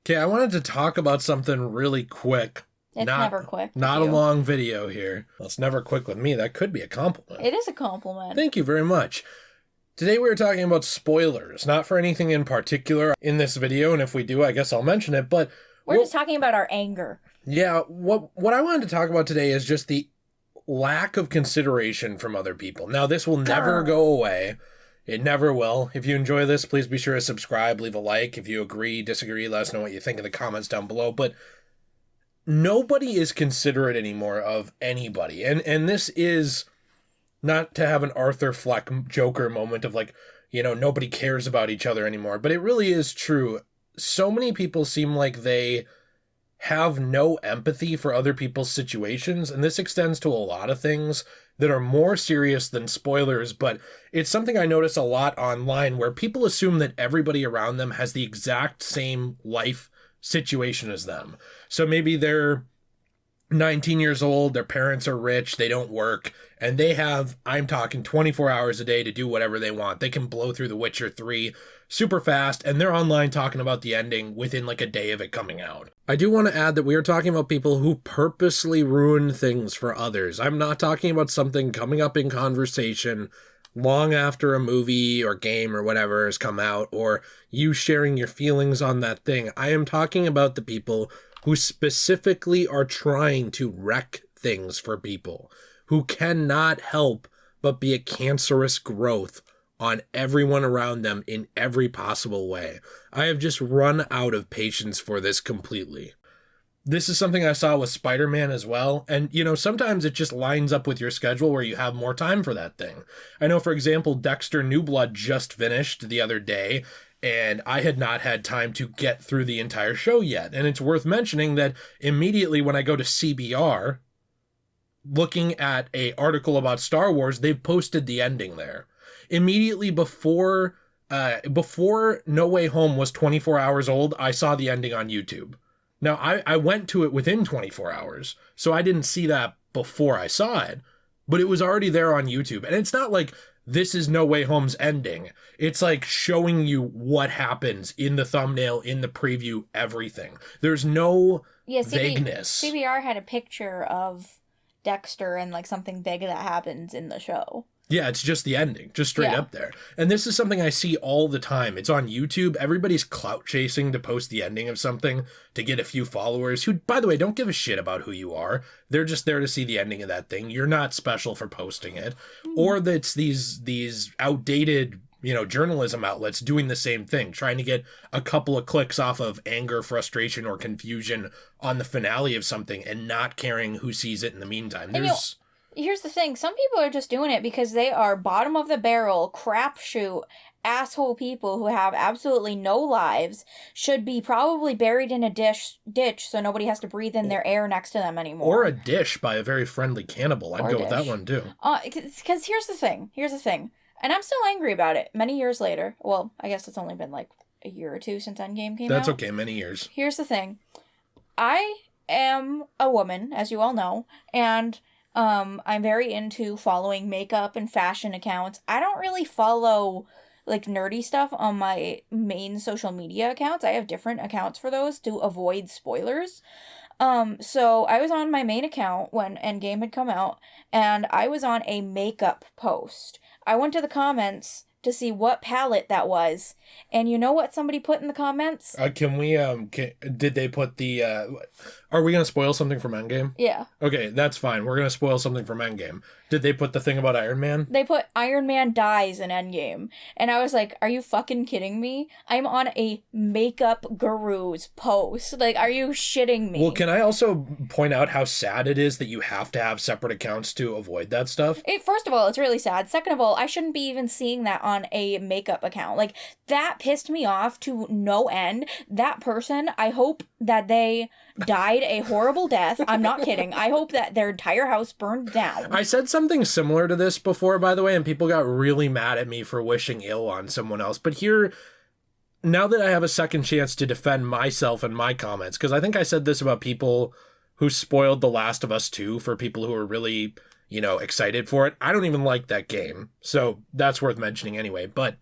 Okay, I wanted to talk about something really quick. It's never quick. Not a long video here. Well, it's never quick with me. That could be a compliment. It is a compliment. Thank you very much. Today we were talking about spoilers, not for anything in particular in this video, and if we do, I guess I'll mention it, but... We're just talking about our anger. Yeah, what I wanted to talk about today is just the lack of consideration from other people. Now, this will never go away. It never will. If you enjoy this, please be sure to subscribe, leave a like. If you agree, disagree, let us know what you think in the comments down below. But nobody is considerate anymore of anybody. And this is not to have an Arthur Fleck Joker moment of like, you know, nobody cares about each other anymore. But it really is true. So many people seem like they have no empathy for other people's situations, and this extends to a lot of things that are more serious than spoilers, but it's something I notice a lot online where people assume that everybody around them has the exact same life situation as them. So maybe they're 19 years old, their parents are rich, they don't work, and they have, I'm talking 24 hours a day to do whatever they want. They can blow through The Witcher 3 super fast, and they're online talking about the ending within like a day of it coming out. I do want to add that we are talking about people who purposely ruin things for others. I'm not talking about something coming up in conversation long after a movie or game or whatever has come out, or you sharing your feelings on that thing. I am talking about the people who specifically are trying to wreck things for people, who cannot help but be a cancerous growth on everyone around them in every possible way. I have just run out of patience for this completely. This is something I saw with Spider-Man as well, and you know, sometimes it just lines up with your schedule where you have more time for that thing. I know, for example, Dexter New Blood just finished the other day, and I had not had time to get through the entire show yet. And it's worth mentioning that immediately when I go to CBR, looking at an article about Star Wars, they've posted the ending there. Immediately before No Way Home was 24 hours old, I saw the ending on YouTube. Now, I went to it within 24 hours, so I didn't see that before I saw it, but it was already there on YouTube. And it's not like this is No Way Home's ending. It's like showing you what happens in the thumbnail, in the preview, everything. There's no vagueness. CBR had a picture of Dexter and like something big that happens in the show. Yeah, it's just the ending, just straight up there. And this is something I see all the time. It's on YouTube. Everybody's clout chasing to post the ending of something to get a few followers who, by the way, don't give a shit about who you are. They're just there to see the ending of that thing. You're not special for posting it. Or that's these outdated, you know, journalism outlets doing the same thing, trying to get a couple of clicks off of anger, frustration, or confusion on the finale of something and not caring who sees it in the meantime. Here's the thing. Some people are just doing it because they are bottom of the barrel, crapshoot, asshole people who have absolutely no lives, should be probably buried in a ditch so nobody has to breathe in their air next to them anymore. Or a dish by a very friendly cannibal. I'd go with that one too. Because here's the thing. And I'm still angry about it many years later. Well, I guess it's only been like a year or two since Endgame came out. That's okay, many years. Here's the thing. I am a woman, as you all know, and I'm very into following makeup and fashion accounts. I don't really follow like nerdy stuff on my main social media accounts. I have different accounts for those to avoid spoilers. So I was on my main account when Endgame had come out, and I was on a makeup post. I went to the comments to see what palette that was, and you know what somebody put in the comments? Did they put the, are we going to spoil something from Endgame? Yeah. Okay, that's fine. We're going to spoil something from Endgame. Did they put the thing about Iron Man? They put Iron Man dies in Endgame. And I was like, are you fucking kidding me? I'm on a makeup guru's post. Like, are you shitting me? Well, can I also point out how sad it is that you have to have separate accounts to avoid that stuff? First of all, it's really sad. Second of all, I shouldn't be even seeing that on a makeup account. Like, that pissed me off to no end. That person, I hope that they died a horrible death. I'm not kidding. I hope that their entire house burned down. I said something similar to this before, by the way, and people got really mad at me for wishing ill on someone else. But here, now that I have a second chance to defend myself and my comments, because I think I said this about people who spoiled The Last of Us 2 for people who are really, you know, excited for it. I don't even like that game, so that's worth mentioning anyway. But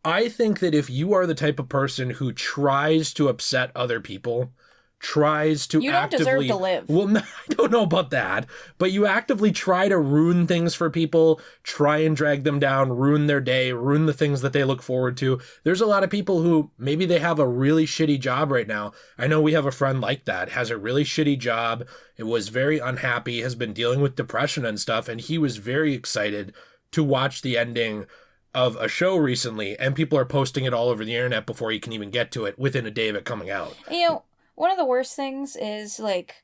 I think that if you are the type of person who tries to upset other people, tries to You don't deserve to live. Well, no, I don't know about that, but you actively try to ruin things for people, try and drag them down, ruin their day, ruin the things that they look forward to. There's a lot of people who maybe they have a really shitty job right now. I know we have a friend like that, has a really shitty job, it was very unhappy, has been dealing with depression and stuff, and he was very excited to watch the ending of a show recently, and people are posting it all over the internet before he can even get to it within a day of it coming out. You know, one of the worst things is, like,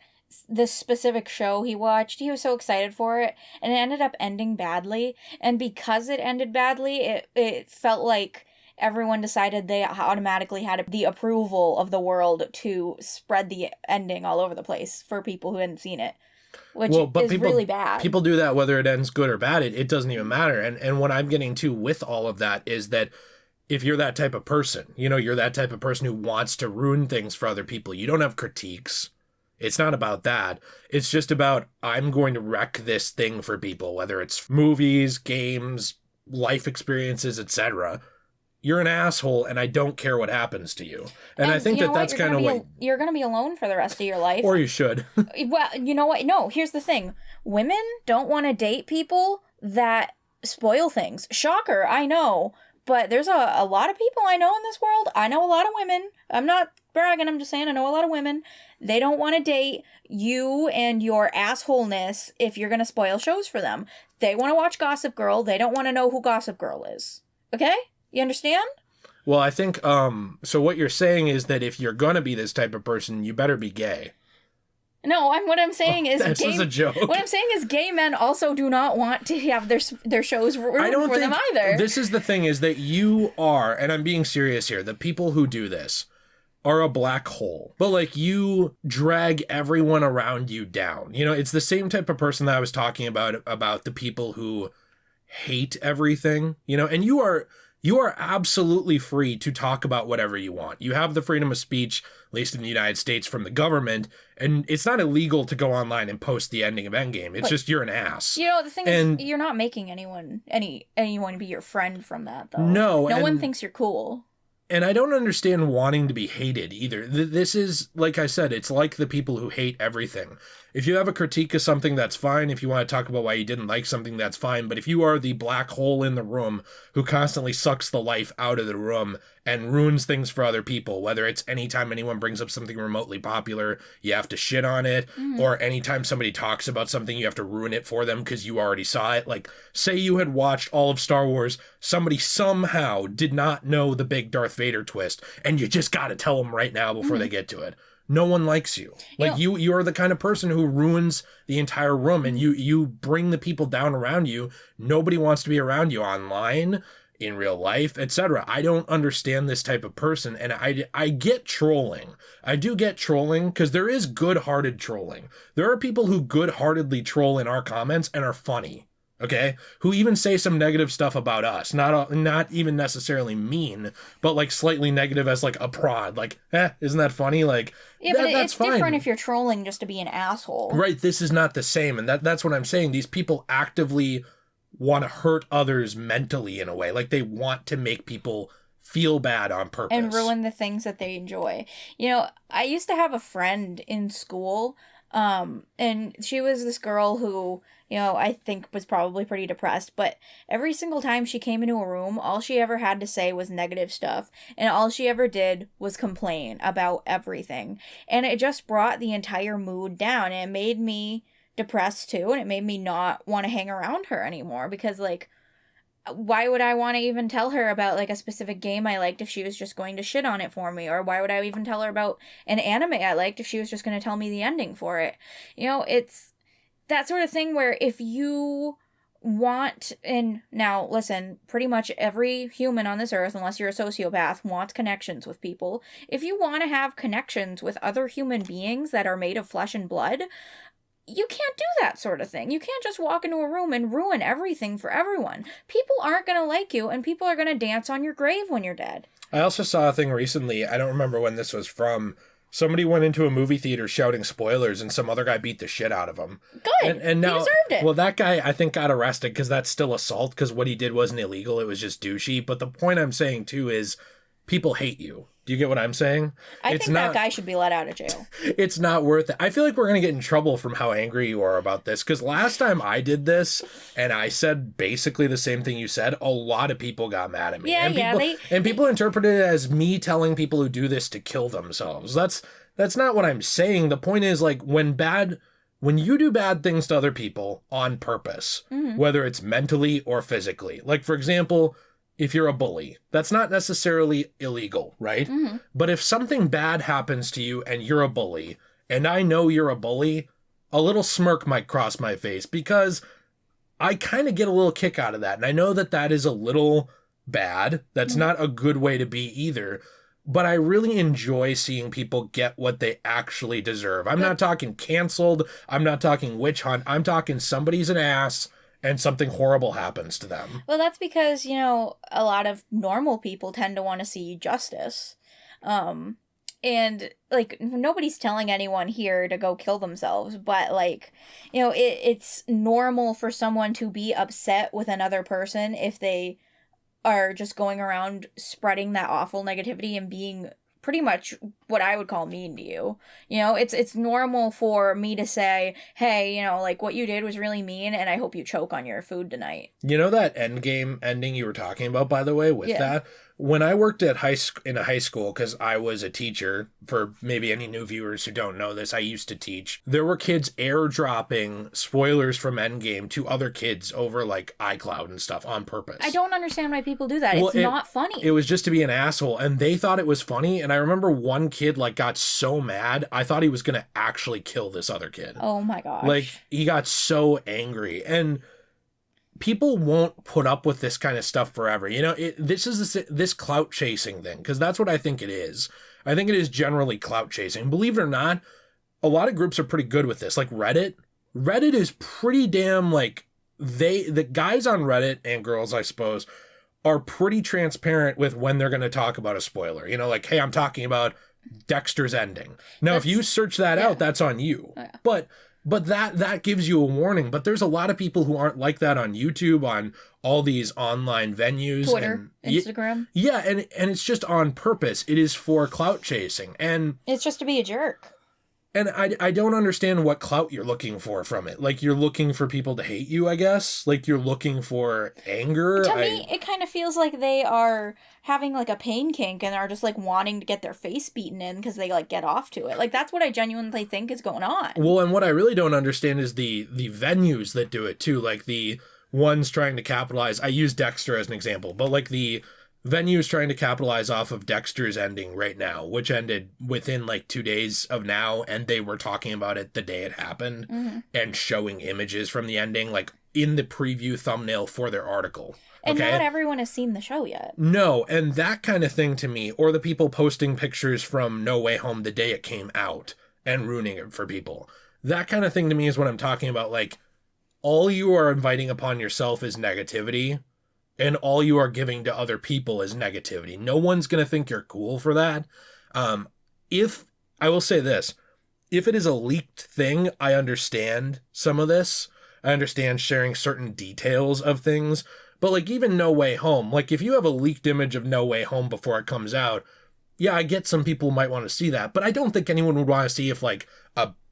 this specific show he watched, he was so excited for it, and it ended up ending badly, and because it ended badly, it felt like everyone decided they automatically had the approval of the world to spread the ending all over the place for people who hadn't seen it, which is really bad. People do that whether it ends good or bad, it doesn't even matter, and what I'm getting to with all of that is that if you're that type of person, you know, you're that type of person who wants to ruin things for other people, you don't have critiques. It's not about that. It's just about, I'm going to wreck this thing for people, whether it's movies, games, life experiences, etc. You're an asshole, and I don't care what happens to you. And I think that's kind of what... You're going to be alone for the rest of your life. Or you should. Well, you know what? No, here's the thing. Women don't want to date people that spoil things. Shocker, I know. But there's a lot of people I know in this world. I know a lot of women. I'm not bragging, I'm just saying I know a lot of women. They don't want to date you and your assholeness if you're going to spoil shows for them. They want to watch Gossip Girl. They don't want to know who Gossip Girl is. Okay? You understand? Well, I think, so what you're saying is that if you're going to be this type of person, you better be gay. No, what I'm saying is this is a joke. What I'm saying is gay men also do not want to have their shows ruined for them either. This is the thing, is that you are, and I'm being serious here, the people who do this are a black hole. But like, you drag everyone around you down. You know, it's the same type of person that I was talking about the people who hate everything, you know, and you are absolutely free to talk about whatever you want. You have the freedom of speech, at least in the United States, from the government, and it's not illegal to go online and post the ending of Endgame. It's just you're an ass. You know, the thing is, you're not making anyone be your friend from that, though. No one thinks you're cool. And I don't understand wanting to be hated either. This is, like I said, it's like the people who hate everything. If you have a critique of something, that's fine. If you want to talk about why you didn't like something, that's fine. But if you are the black hole in the room who constantly sucks the life out of the room and ruins things for other people, whether it's anytime anyone brings up something remotely popular, you have to shit on it, or anytime somebody talks about something, you have to ruin it for them because you already saw it. Like, say you had watched all of Star Wars, somebody somehow did not know the big Darth Vader twist, and you just got to tell them right now before they get to it. No one likes you. Like, you are the kind of person who ruins the entire room, and you bring the people down around you. Nobody wants to be around you online, in real life, etc. I don't understand this type of person, and I get trolling. I do get trolling, because there is good-hearted trolling. There are people who good-heartedly troll in our comments and are funny. Okay, who even say some negative stuff about us, not even necessarily mean, but like slightly negative as like a prod, like, isn't that funny? Like, yeah, but it's fine. Different if you're trolling just to be an asshole, right? This is not the same, and that's what I'm saying. These people actively want to hurt others mentally in a way, like they want to make people feel bad on purpose and ruin the things that they enjoy. You know, I used to have a friend in school, and she was this girl who, you know, I think was probably pretty depressed, but every single time she came into a room, all she ever had to say was negative stuff, and all she ever did was complain about everything, and it just brought the entire mood down, and it made me depressed too, and it made me not want to hang around her anymore, because, like, why would I want to even tell her about, like, a specific game I liked if she was just going to shit on it for me? Or why would I even tell her about an anime I liked if she was just going to tell me the ending for it? You know, it's that sort of thing where if you want, and now, listen, pretty much every human on this earth, unless you're a sociopath, wants connections with people. If you want to have connections with other human beings that are made of flesh and blood, you can't do that sort of thing. You can't just walk into a room and ruin everything for everyone. People aren't going to like you, and people are going to dance on your grave when you're dead. I also saw a thing recently, I don't remember when this was from, Somebody went into a movie theater shouting spoilers, and some other guy beat the shit out of him. Good. And now, he deserved it. Well, that guy, I think, got arrested because that's still assault, because what he did wasn't illegal. It was just douchey. But the point I'm saying, too, is people hate you. Do you get what I'm saying? I think that guy should be let out of jail. It's not worth it. I feel like we're going to get in trouble from how angry you are about this, because last time I did this and I said basically the same thing you said, a lot of people got mad at me. And people interpreted it as me telling people who do this to kill themselves. That's not what I'm saying. The point is, like, when you do bad things to other people on purpose, whether it's mentally or physically, like, for example, if you're a bully, that's not necessarily illegal, right? But if something bad happens to you and you're a bully, and I know you're a bully, a little smirk might cross my face, because I kind of get a little kick out of that. And I know that that is a little bad. That's not a good way to be either. But I really enjoy seeing people get what they actually deserve. I'm not talking canceled. I'm not talking witch hunt. I'm talking somebody's an ass and something horrible happens to them. Well, that's because, you know, a lot of normal people tend to want to see justice. And, like, nobody's telling anyone here to go kill themselves, but, like, you know, it's normal for someone to be upset with another person if they are just going around spreading that awful negativity and being pretty much what I would call mean to you. You know, it's normal for me to say, hey, you know, like, what you did was really mean, and I hope you choke on your food tonight. You know that Endgame ending you were talking about, by the way, with that? When I worked at in a high school, because I was a teacher, for maybe any new viewers who don't know this, I used to teach. There were kids airdropping spoilers from Endgame to other kids over, like, iCloud and stuff on purpose. I don't understand why people do that. Well, it's not funny. It was just to be an asshole, and they thought it was funny, and I remember one kid, like, got so mad, I thought he was going to actually kill this other kid. Oh my gosh. Like, he got so angry, and people won't put up with this kind of stuff forever. You know, this is this clout chasing thing, because that's what I think it is. I think it is generally clout chasing. Believe it or not, a lot of groups are pretty good with this. Like Reddit. Reddit is pretty damn, like, the guys on Reddit, and girls, I suppose, are pretty transparent with when they're going to talk about a spoiler. You know, like, hey, I'm talking about Dexter's ending. Now, if you search that out, that's on you. Oh, yeah. But that gives you a warning. But there's a lot of people who aren't like that on YouTube, on all these online venues. Twitter, Instagram. Yeah, and it's just on purpose. It is for clout chasing. And it's just to be a jerk. And I don't understand what clout you're looking for from it. Like, you're looking for people to hate you, I guess? Like, you're looking for anger? To me, it kind of feels like they are having, like, a pain kink and are just, like, wanting to get their face beaten in because they, like, get off to it. Like, that's what I genuinely think is going on. Well, and what I really don't understand is the venues that do it, too. Like, the ones trying to capitalize. I use Dexter as an example, but, like, the venues trying to capitalize off of Dexter's ending right now, which ended within like 2 days of now, and they were talking about it the day it happened and showing images from the ending, like in the preview thumbnail for their article. And not everyone has seen the show yet. No, and that kind of thing to me, or the people posting pictures from No Way Home the day it came out and ruining it for people. That kind of thing to me is what I'm talking about. Like, all you are inviting upon yourself is negativity. And all you are giving to other people is negativity. No one's going to think you're cool for that. If, I will say this, if it is a leaked thing, I understand some of this. I understand sharing certain details of things. But like even No Way Home, like if you have a leaked image of No Way Home before it comes out, yeah, I get some people might want to see that. But I don't think anyone would want to see if like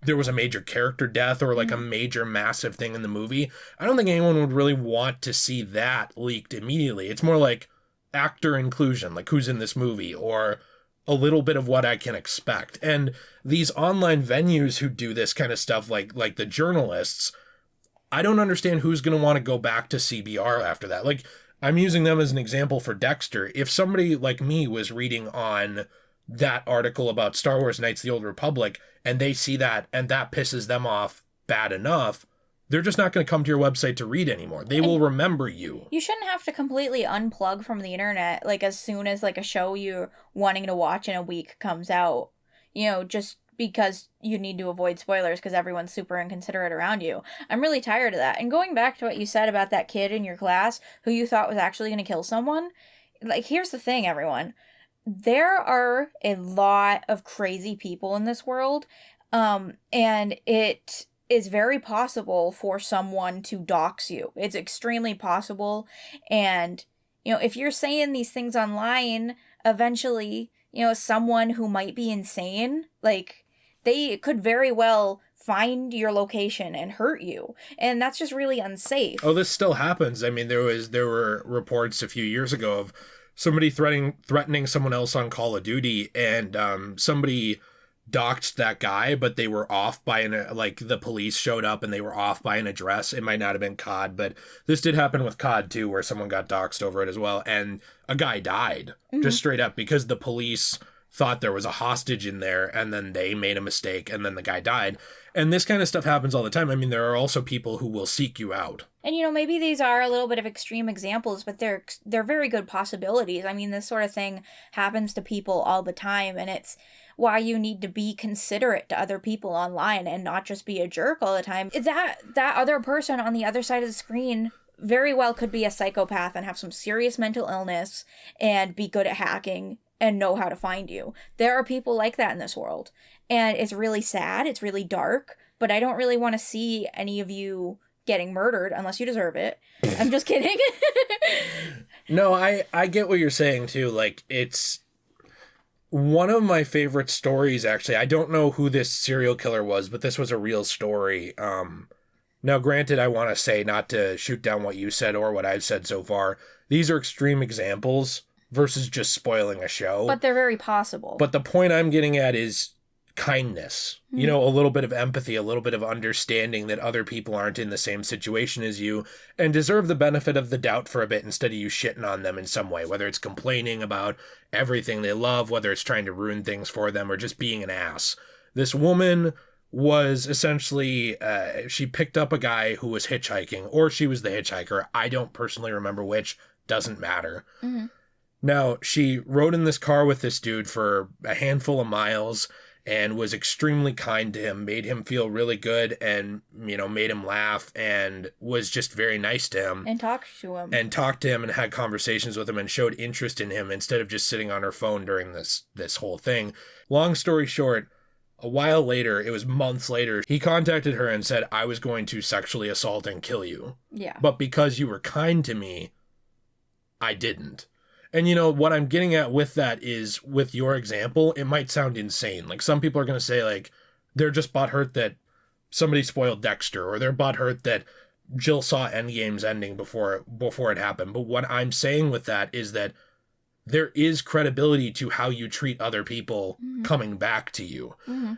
there was a major character death or like a major massive thing in the movie. I don't think anyone would really want to see that leaked immediately. It's more like actor inclusion, like who's in this movie, or a little bit of what I can expect. And these online venues who do this kind of stuff, like the journalists, I don't understand who's going to want to go back to CBR after that. Like, I'm using them as an example for Dexter. If somebody like me was reading on that article about Star Wars Knights of the Old Republic and they see that and that pisses them off bad enough, they're just not going to come to your website to read anymore. They will remember you. You shouldn't have to completely unplug from the internet, like, as soon as, like, a show you're wanting to watch in a week comes out, you know, just because you need to avoid spoilers because everyone's super inconsiderate around you. I'm really tired of that. And going back to what you said about that kid in your class who you thought was actually going to kill someone, like, here's the thing, everyone. there are a lot of crazy people in this world, and it is very possible for someone to dox you. It's extremely possible, and, if you're saying these things online, eventually, someone who might be insane, like, they could very well find your location and hurt you, and that's just really unsafe. Oh, this still happens. I mean, there were reports a few years ago of somebody threatening someone else on Call of Duty, and somebody doxed that guy, but they were off by the police showed up and they were off by an address. It might not have been COD, but this did happen with COD too, where someone got doxed over it as well, and a guy died just straight up because the police thought there was a hostage in there, and then they made a mistake, and then the guy died. And this kind of stuff happens all the time. I mean, there are also people who will seek you out. And, maybe these are a little bit of extreme examples, but they're very good possibilities. I mean, this sort of thing happens to people all the time, and it's why you need to be considerate to other people online and not just be a jerk all the time. That other person on the other side of the screen very well could be a psychopath and have some serious mental illness and be good at hacking and know how to find you. There are people like that in this world. And it's really sad. It's really dark. But I don't really want to see any of you getting murdered unless you deserve it. I'm just kidding. No, I get what you're saying, too. Like, it's one of my favorite stories, actually. I don't know who this serial killer was, but this was a real story. Now, granted, I want to say, not to shoot down what you said or what I've said so far, these are extreme examples versus just spoiling a show. But they're very possible. But the point I'm getting at is kindness. A little bit of empathy, a little bit of understanding that other people aren't in the same situation as you and deserve the benefit of the doubt for a bit instead of you shitting on them in some way, whether it's complaining about everything they love, whether it's trying to ruin things for them, or just being an ass. This woman was essentially, she picked up a guy who was hitchhiking, or she was the hitchhiker. I don't personally remember which. Doesn't matter. Now, she rode in this car with this dude for a handful of miles and was extremely kind to him, made him feel really good, and, made him laugh, and was just very nice to him. And talked to him. And had conversations with him and showed interest in him instead of just sitting on her phone during this whole thing. Long story short, a while later, it was months later, he contacted her and said, I was going to sexually assault and kill you. Yeah. But because you were kind to me, I didn't. And what I'm getting at with that is, with your example, it might sound insane. Like, some people are going to say, like, they're just butthurt that somebody spoiled Dexter, or they're butthurt that Jill saw Endgame's ending before it happened. But what I'm saying with that is that there is credibility to how you treat other people coming back to you.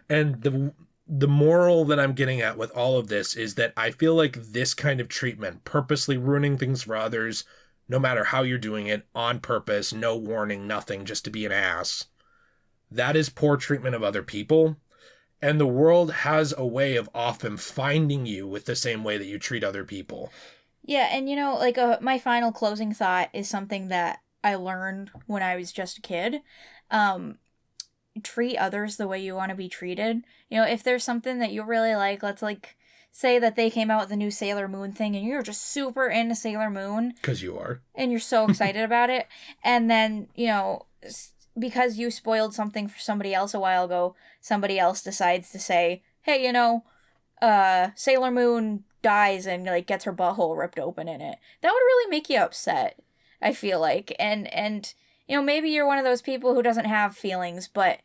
And the moral that I'm getting at with all of this is that I feel like this kind of treatment, purposely ruining things for others, no matter how you're doing it, on purpose, no warning, nothing, just to be an ass, that is poor treatment of other people. And the world has a way of often finding you with the same way that you treat other people. Yeah, and my final closing thought is something that I learned when I was just a kid. Treat others the way you want to be treated. If there's something that you really like, let's say that they came out with the new Sailor Moon thing and you're just super into Sailor Moon. Because you are. And you're so excited about it. And then, because you spoiled something for somebody else a while ago, somebody else decides to say, hey, Sailor Moon dies and, gets her butthole ripped open in it. That would really make you upset, I feel like. And maybe you're one of those people who doesn't have feelings, but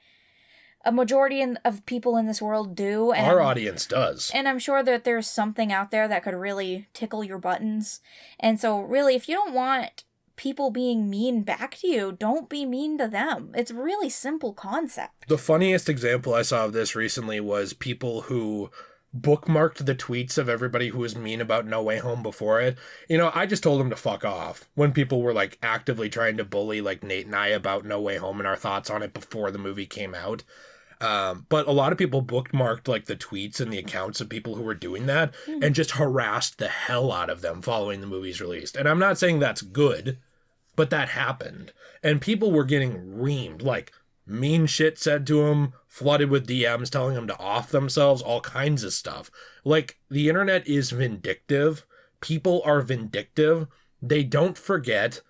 a majority of people in this world do. And our audience does. And I'm sure that there's something out there that could really tickle your buttons. And so really, if you don't want people being mean back to you, don't be mean to them. It's a really simple concept. The funniest example I saw of this recently was people who bookmarked the tweets of everybody who was mean about No Way Home before it. I just told them to fuck off when people were actively trying to bully Nate and I about No Way Home and our thoughts on it before the movie came out. But a lot of people bookmarked the tweets and the accounts of people who were doing that and just harassed the hell out of them following the movie's release. And I'm not saying that's good, but that happened. And people were getting reamed, mean shit said to them, flooded with DMs telling them to off themselves, all kinds of stuff. The internet is vindictive. People are vindictive. They don't forget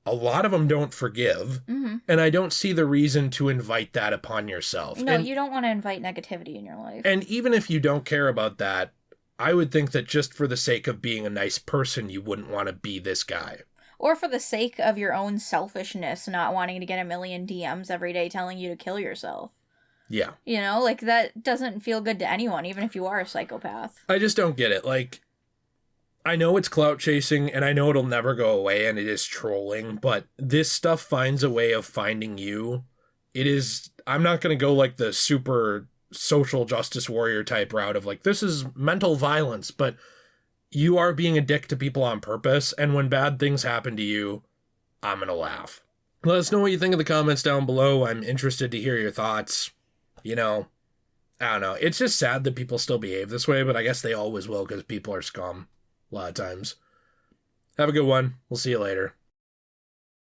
a lot of them don't forgive, and I don't see the reason to invite that upon yourself. No, you don't want to invite negativity in your life. And even if you don't care about that, I would think that just for the sake of being a nice person, you wouldn't want to be this guy. Or for the sake of your own selfishness, not wanting to get a million DMs every day telling you to kill yourself. Yeah. You know, like, that doesn't feel good to anyone, even if you are a psychopath. I just don't get it. Like, I know it's clout chasing, and I know it'll never go away, and it is trolling, but this stuff finds a way of finding you. I'm not going to go like the super social justice warrior type route of like, this is mental violence, but you are being a dick to people on purpose, and when bad things happen to you, I'm going to laugh. Let us know what you think in the comments down below. I'm interested to hear your thoughts. You know, I don't know. It's just sad that people still behave this way, but I guess they always will because people are scum a lot of times. Have a good one. We'll see you later.